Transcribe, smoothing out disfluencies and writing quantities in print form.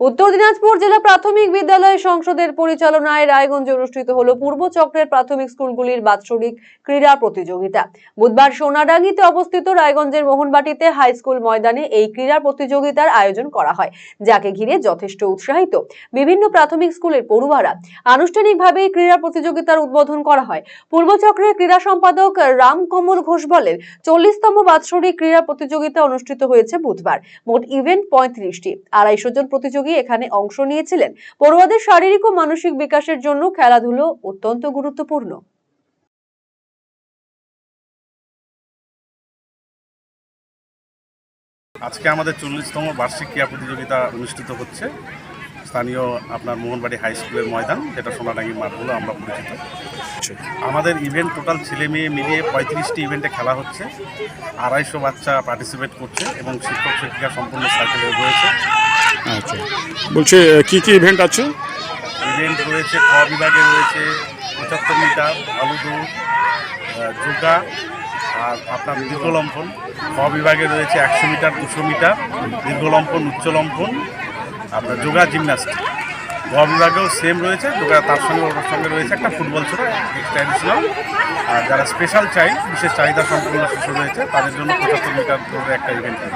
উত্তর দিনাজপুর জেলা প্রাথমিক বিদ্যালয় সংসদের পরিচালনায় রায়গঞ্জে অনুষ্ঠিত হলো পূর্ব চক্রের প্রাথমিক স্কুলগুলির বাৎসরিক ক্রীড়া প্রতিযোগিতা। বুধবার সোনাডাঙ্গিতে অবস্থিত রায়গঞ্জের মোহনবাটিতে হাই স্কুল ময়দানে এই ক্রীড়া প্রতিযোগিতার আয়োজন করা হয়, যাকে ঘিরে যথেষ্ট উৎসাহিত বিভিন্ন প্রাথমিক স্কুলের পড়ুয়ারা। আনুষ্ঠানিকভাবে এই ক্রীড়া প্রতিযোগিতার উদ্বোধন করা হয়। পূর্ব চক্রের ক্রীড়া সম্পাদক রামকমল ঘোষ বলেন, 40তম বাৎসরিক ক্রীড়া প্রতিযোগিতা অনুষ্ঠিত হয়েছে বুধবার। মোট ইভেন্ট 35টি। 250 জন প্রতিযোগী এখানে অংশ নিয়েছিলেন। পড়ুয়াদের শারীরিক ও মানসিক বিকাশের জন্য খেলাধুলো অত্যন্ত গুরুত্বপূর্ণ। আজকে আমাদের 40তম বার্ষিক ক্রীড়া প্রতিযোগিতা অনুষ্ঠিত হচ্ছে স্থানীয় আপনার মোহনবাড়ি হাই স্কুলের ময়দান, যেটা সোনাডাঙ্গি মাঠ বলে আমরা পরিচিত। আমাদের ইভেন্ট টোটাল ছেলে মেয়ে মিলিয়ে 35টি ইভেন্টে খেলা হচ্ছে। 250 বাচ্চা পার্টিসিপেট করছে এবং শিক্ষক শিক্ষিকা সম্পূর্ণ সার্কেলে রয়েছে। আচ্ছা, বলছে কি কি ইভেন্ট আছে? ইভেন্ট রয়েছে ক বিভাগে রয়েছে 75 মিটার আলু দৌড়, যোগা আর আপনার দীর্ঘলম্ফন। ক বিভাগে রয়েছে 100 মিটার 200 মিটার দীর্ঘলম্ফন, উচ্চলম্ফন, আপনার যোগা জিমন্যাস্টিক। গ বিভাগেও সেম রয়েছে যোগা, তার সঙ্গে ওটার সঙ্গে রয়েছে একটা ফুটবল ছোড়া এক্সট্রা এডিশনাল। আর যারা স্পেশাল চাইল্ড, বিশেষ চাহিদা সম্পন্ন শিশু রয়েছে, তাদের জন্য 75 মিটার দৌড়ে একটা ইভেন্ট রয়েছে।